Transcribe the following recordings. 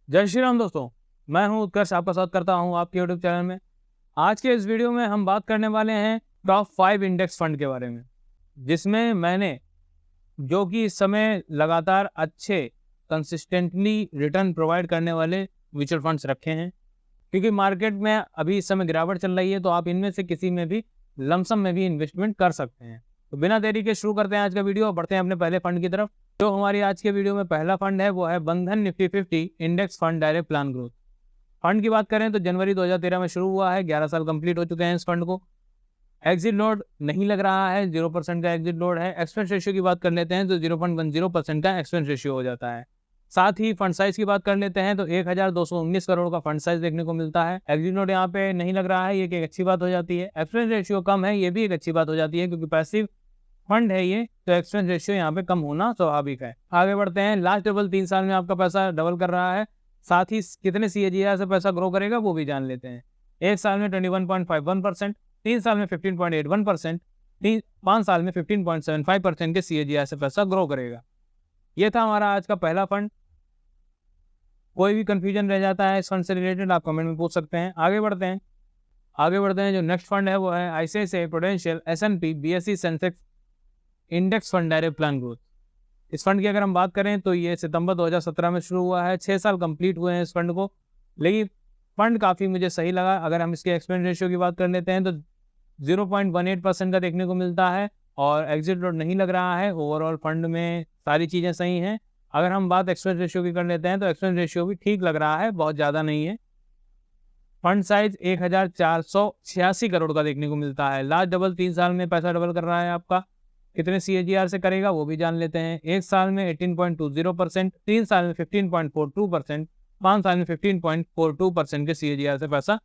जय श्री राम दोस्तों, मैं हूं उत्कर्ष, आपका स्वागत करता हूं आपके यूट्यूब चैनल में। आज के इस वीडियो में हम बात करने वाले हैं टॉप 5 इंडेक्स फंड के बारे में, जिसमें मैंने जो कि इस समय लगातार अच्छे कंसिस्टेंटली रिटर्न प्रोवाइड करने वाले म्यूचुअल फंड्स रखे हैं। क्योंकि मार्केट में अभी इस समय गिरावट चल रही है, तो आप इनमें से किसी में भी लमसम में भी इन्वेस्टमेंट कर सकते हैं। तो बिना देरी के शुरू करते हैं आज का वीडियो और बढ़ते हैं अपने पहले फंड की तरफ। जो हमारी आज के वीडियो में पहला फंड है वो है बंधन Nifty 50 index fund direct plan growth. Fund की बात करें तो जनवरी 2013 में शुरू हुआ है, 11 साल कंप्लीट हो चुके हैं इस फंड को। एग्जिट लोड नहीं लग रहा है, 0% का एग्जिट लोड है। एक्सपेंस रेशियो की बात कर लेते हैं तो 0.10% का एक्सपेंस रेशियो हो जाता है। साथ ही फंड साइज की बात कर लेते हैं तो 1219 करोड़ का फंड साइज देखने को मिलता है। एग्जिट लोड यहाँ पे नहीं लग रहा है, ये एक अच्छी बात हो जाती है। एक्सपेंस रेशियो कम है, ये भी एक अच्छी बात हो जाती है, क्योंकि पैसिव फंड है ये, तो एक्सपेंस रेशियो यहाँ पे कम होना स्वाभाविक है। आगे बढ़ते हैं। लास्ट डबल 3 साल में आपका पैसा डबल कर रहा है। साथ ही कितने CAGR से पैसा ग्रो करेगा वो भी जान लेते हैं। 1 साल में 21.51%, 3 साल में 15.81%, 5 साल में 15.75% के CAGR से पैसा ग्रो करेगा। ये था हमारा आज का पहला फंड। कोई भी कंफ्यूजन रह जाता है इस फंड से रिलेटेड, आप कमेंट में पूछ सकते हैं। आगे बढ़ते हैं। जो नेक्स्ट फंड है वो है ICICI prudential S&P BSE Sensex index fund direct plan growth. इस फंड की अगर हम बात करें तो ये सितंबर 2017 में शुरू हुआ है। 6 साल कंप्लीट हुए हैं इस फंड को, लेकिन फंड काफ़ी मुझे सही लगा। अगर हम इसके एक्सपेंस रेशियो की बात कर लेते हैं तो 0.18% का देखने को मिलता है और एग्जिट लोड नहीं लग रहा है। ओवरऑल फंड में सारी चीज़ें सही हैं। अगर हम बात एक्सपेंस रेशियो की कर लेते हैं तो एक्सपेंस रेशियो भी ठीक लग रहा है, बहुत ज़्यादा नहीं है। फंड साइज 1486 करोड़ का देखने को मिलता है। लास्ट डबल 3 साल में पैसा डबल कर रहा है आपका। कितने CAGR से करेगा वो भी जान लेते हैं। 1 साल में 18.20%, 3 साल में 15.42%, 5 साल में 15.42% के CAGR से पैसा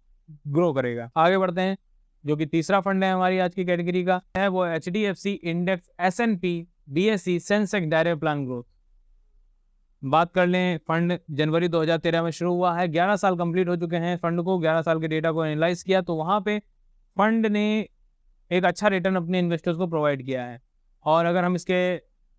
ग्रो करेगा। आगे बढ़ते हैं। जो कि तीसरा फंड है हमारी आज की कैटेगरी का है वो HDFC index S&P BSE Sensex direct plan growth. बात कर लें, फंड जनवरी 2013 में शुरू हुआ है। 11 साल कंप्लीट हो चुके हैं फंड को। 11 साल के डेटा को एनालाइज किया तो वहाँ पे फंड ने एक अच्छा रिटर्न अपने इन्वेस्टर्स को प्रोवाइड किया है। और अगर हम इसके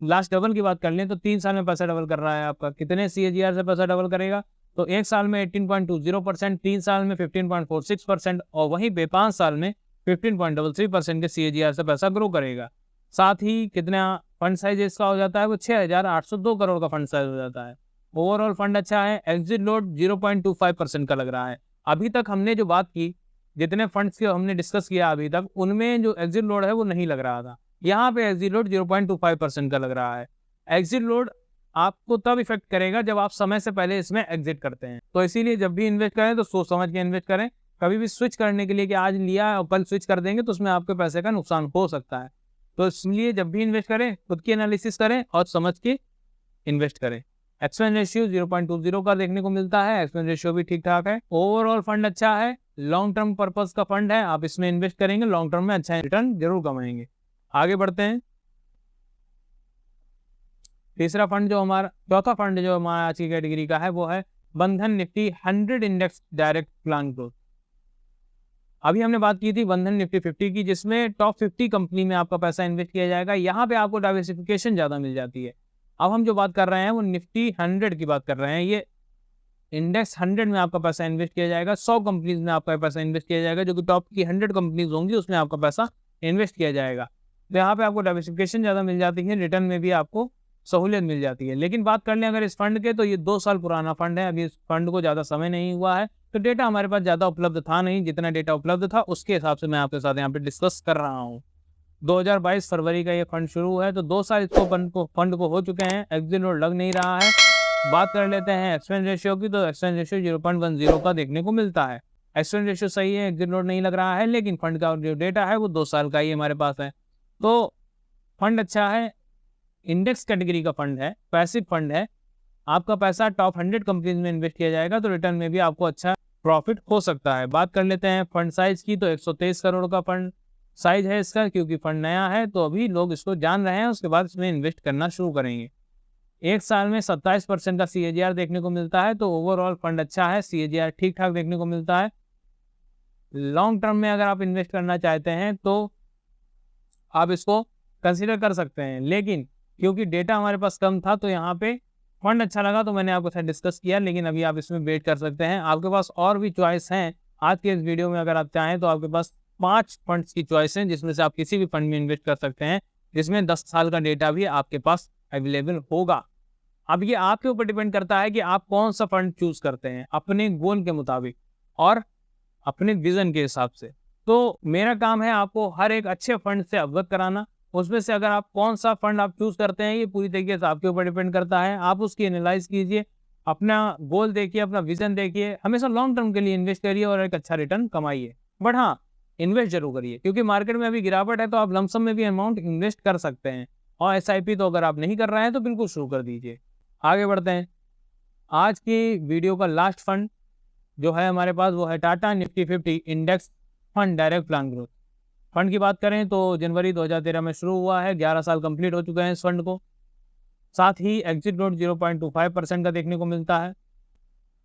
लास्ट डबल की बात कर लें तो 3 साल में पैसा डबल कर रहा है आपका। कितने CAGR से पैसा डबल करेगा तो 1 साल में 18.20%, 3 साल में 15.46% और वहीं पे 5 साल में 15.33% के CAGR से पैसा ग्रो करेगा। साथ ही कितना फंड साइज इसका हो जाता है वो 6802 करोड़ का फंड साइज हो जाता है। ओवरऑल फंड अच्छा है। एग्जिट लोड 0.25% का लग रहा है। अभी तक हमने जो बात की, जितने फंड्स के हमने डिस्कस किया अभी तक, उनमें जो एग्जिट लोड है वो नहीं लग रहा था। यहाँ पे एग्जिट लोड 0.25% का लग रहा है। एग्जिट लोड आपको तब इफेक्ट करेगा जब आप समय से पहले इसमें एग्जिट करते हैं। तो इसीलिए जब भी इन्वेस्ट करें तो सोच समझ के इन्वेस्ट करें। कभी भी स्विच करने के लिए कि आज लिया और कल स्विच कर देंगे तो उसमें आपके पैसे का नुकसान हो सकता है। तो इसलिए जब भी इन्वेस्ट करें खुद की एनालिसिस करें और समझ के इन्वेस्ट करें। एक्सपेंस रेशियो 0.20 का देखने को मिलता है। एक्सपेंस रेशियो भी ठीक ठाक है। ओवरऑल फंड अच्छा है। लॉन्ग टर्म पर्पस का फंड है। आप इसमें इन्वेस्ट करेंगे लॉन्ग टर्म में अच्छा रिटर्न जरूर कमाएंगे। आगे बढ़ते हैं। चौथा फंड जो हमारा आज की कैटेगरी का है वो है बंधन Nifty 100 index direct plan growth. अभी हमने बात की थी बंधन निफ्टी 50 की, जिसमें टॉप 50 कंपनी में आपका पैसा इन्वेस्ट किया जाएगा। यहाँ पे आपको डाइवर्सिफिकेशन ज़्यादा मिल जाती है। अब हम जो बात कर रहे हैं वो निफ्टी 100 की बात कर रहे हैं। ये इंडेक्स 100 में आपका पैसा इन्वेस्ट किया जाएगा। 100 कंपनीज में आपका पैसा इन्वेस्ट किया जाएगा, जो कि टॉप की 100 कंपनीज होंगी उसमें आपका पैसा इन्वेस्ट किया जाएगा। तो यहाँ पे आपको डाइवर्सिफिकेशन ज़्यादा मिल जाती है, रिटर्न में भी आपको सहूलियत मिल जाती है। लेकिन बात कर लें अगर इस फंड के, तो ये 2 साल पुराना फंड है। अभी इस फंड को ज़्यादा समय नहीं हुआ है, तो डेटा हमारे पास ज़्यादा उपलब्ध था नहीं। जितना डेटा उपलब्ध था उसके हिसाब से मैं आपके साथ यहाँ पे डिस्कस कर रहा हूँ। 2022 फरवरी का ये फंड शुरू है, तो 2 साल इसको फंड को हो चुके हैं। एग्जिट लोड लग नहीं रहा है। बात कर लेते हैं एक्सपेंस रेशियो की, तो एक्सपेंस रेशियो 0.10 का देखने को मिलता है। एक्सपेंस रेशियो सही है, एग्जिट लोड नहीं लग रहा है, लेकिन फंड का जो डेटा है वो 2 साल का ही हमारे पास है। तो फंड अच्छा है। इंडेक्स कैटेगरी का फंड है, पैसिव फंड है। आपका पैसा टॉप 100 कंपनीज में इन्वेस्ट किया जाएगा, तो रिटर्न में भी आपको अच्छा प्रॉफिट हो सकता है। बात कर लेते हैं फंड साइज की, तो 123 करोड़ का फंड साइज है इसका। क्योंकि फंड नया है तो अभी लोग इसको जान रहे हैं, उसके बाद इसमें इन्वेस्ट करना शुरू करेंगे। 1 साल में 27% का CAGR देखने को मिलता है। तो ओवरऑल फंड अच्छा है, CAGR ठीक ठाक देखने को मिलता है। लॉन्ग टर्म में अगर आप इन्वेस्ट करना चाहते हैं तो आप इसको कंसीडर कर सकते हैं, लेकिन क्योंकि डेटा हमारे पास कम था तो यहाँ पे फंड अच्छा लगा तो मैंने आपके साथ डिस्कस किया, लेकिन अभी आप इसमें वेट कर सकते हैं। आपके पास और भी चॉइस हैं। आज के इस वीडियो में अगर आप चाहें तो आपके पास 5 फंड्स की चॉइस है, जिसमें से आप किसी भी फंड में इन्वेस्ट कर सकते हैं, जिसमें 10 साल का डेटा भी आपके पास अवेलेबल होगा। अब ये आपके ऊपर डिपेंड करता है कि आप कौन सा फंड चूज करते हैं अपने गोल के मुताबिक और अपने विजन के हिसाब से। तो मेरा काम है आपको हर एक अच्छे फंड से अवगत कराना। उसमें से अगर आप कौन सा फंड आप चूज करते हैं, ये पूरी तरीके से आपके ऊपर डिपेंड करता है। आप उसकी एनालाइज कीजिए, अपना गोल देखिए, अपना विजन देखिए, हमेशा लॉन्ग टर्म के लिए इन्वेस्ट करिए और एक अच्छा रिटर्न कमाइए। बट हाँ, इन्वेस्ट जरूर करिए, क्योंकि मार्केट में अभी गिरावट है, तो आप लमसम में भी अमाउंट इन्वेस्ट कर सकते हैं। और SIP तो अगर आप नहीं कर रहे हैं तो बिल्कुल शुरू कर दीजिए। आगे बढ़ते हैं। आज की वीडियो का लास्ट फंड जो है हमारे पास, वो है Tata Nifty 50 index fund direct plan growth. Fund की बात करें तो जनवरी 2013 में शुरू हुआ है, 11 साल कंप्लीट हो चुके हैं इस फंड को। साथ ही एग्जिट रेट 0.25% का देखने को मिलता है।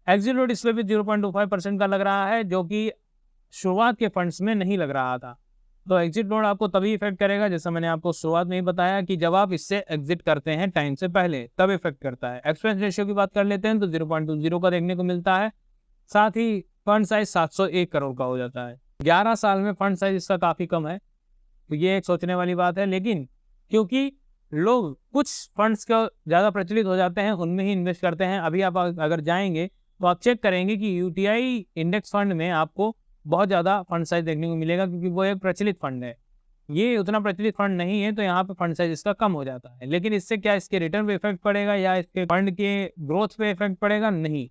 एग्जिट रेट इसमें भी 0.25% का लग रहा है, जो कि शुरुआत के फंड्स में नहीं लग रहा था। तो एग्जिट रेट आपको तभी इफेक्ट करेगा, जैसा मैंने आपको शुरुआत में ही बताया, कि जब आप इससे एग्जिट करते हैं टाइम से पहले, तब इफेक्ट करता है। एक्सपेंस रेशियो की बात कर लेते हैं तो 0.20 का देखने को मिलता है। साथ ही फंड साइज 701 करोड़ का हो जाता है। 11 साल में फंड साइज इसका काफी कम है, तो ये एक सोचने वाली बात है। लेकिन क्योंकि लोग कुछ फंड्स का ज़्यादा प्रचलित हो जाते हैं, उनमें ही इन्वेस्ट करते हैं। अभी आप अगर जाएंगे तो आप चेक करेंगे कि UTI इंडेक्स फंड में आपको बहुत ज़्यादा फंड साइज देखने को मिलेगा, क्योंकि वो एक प्रचलित फंड है। ये उतना प्रचलित फंड नहीं है, तो यहाँ पे फंड साइज इसका कम हो जाता है। लेकिन इससे क्या इसके रिटर्न पे इफेक्ट पड़ेगा या इसके फंड के ग्रोथ पे इफेक्ट पड़ेगा? नहीं।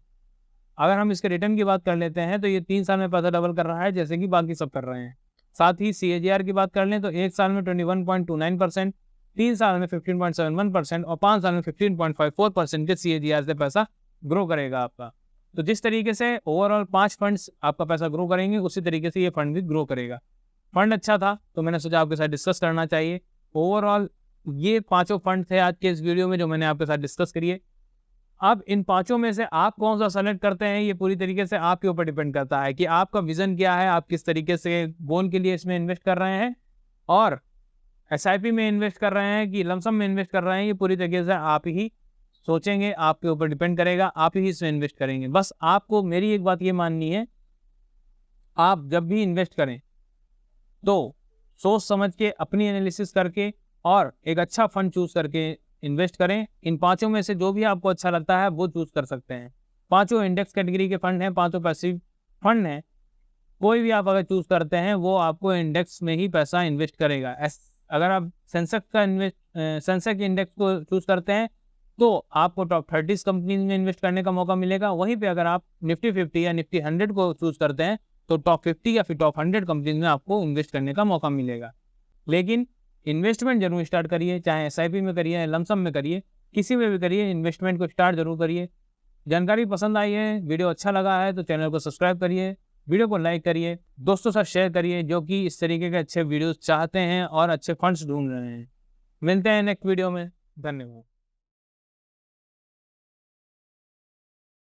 अगर हम इसके रिटर्न की बात कर लेते हैं तो ये 3 साल में पैसा डबल कर रहा है, जैसे कि बाकी सब कर रहे हैं। साथ ही CAGR की बात कर लें तो 1 साल में 21.29%, 3 साल में 15.71% और 5 साल में 15.54% के CAGR से पैसा ग्रो करेगा आपका। तो जिस तरीके से ओवरऑल 5 फंड्स आपका पैसा ग्रो करेंगे, उसी तरीके से ये फंड भी ग्रो करेगा। फंड अच्छा था तो मैंने सोचा आपके साथ डिस्कस करना चाहिए। ओवरऑल ये 5 फंड थे आज के इस वीडियो में जो मैंने आपके साथ डिस्कस करिए। अब इन 5 में से आप कौन सा सेलेक्ट करते हैं, ये पूरी तरीके से आपके ऊपर डिपेंड करता है कि आपका विजन क्या है, आप किस तरीके से गोल के लिए इसमें इन्वेस्ट कर रहे हैं, और SIP में इन्वेस्ट कर रहे हैं कि लमसम में इन्वेस्ट कर रहे हैं। ये पूरी तरीके से आप ही सोचेंगे, आपके ऊपर डिपेंड करेगा, आप ही इसमें इन्वेस्ट करेंगे। बस आपको मेरी एक बात ये माननी है, आप जब भी इन्वेस्ट करें तो सोच समझ के, अपनी एनालिसिस करके और एक अच्छा फंड चूज करके इन्वेस्ट करें। इन 5 में से जो भी आपको अच्छा लगता है वो चूज कर सकते हैं। 5 इंडेक्स कैटेगरी के फंड हैं, 5 पैसिव फंड हैं। कोई भी आप अगर चूज करते हैं वो आपको इंडेक्स में ही पैसा इन्वेस्ट करेगा। अगर आप सेंसेक्स इंडेक्स को चूज करते हैं तो आपको टॉप 30 कंपनीज में इन्वेस्ट करने का मौका मिलेगा। वहीं पे अगर आप निफ्टी 50 या निफ्टी 100 को चूज करते हैं तो टॉप 50 या फिर टॉप 100 कंपनीज में आपको इन्वेस्ट करने का मौका मिलेगा। लेकिन इन्वेस्टमेंट जरूर स्टार्ट करिए, चाहे SIP में करिए या लमसम में करिए, किसी में भी करिए, इन्वेस्टमेंट को स्टार्ट जरूर करिए। जानकारी पसंद आई है, वीडियो अच्छा लगा है तो चैनल को सब्सक्राइब करिए, वीडियो को लाइक करिए, दोस्तों के साथ शेयर करिए जो कि इस तरीके के अच्छे वीडियोस चाहते हैं और अच्छे फंड्स ढूंढ रहे हैं। मिलते हैं नेक्स्ट वीडियो में। धन्यवाद।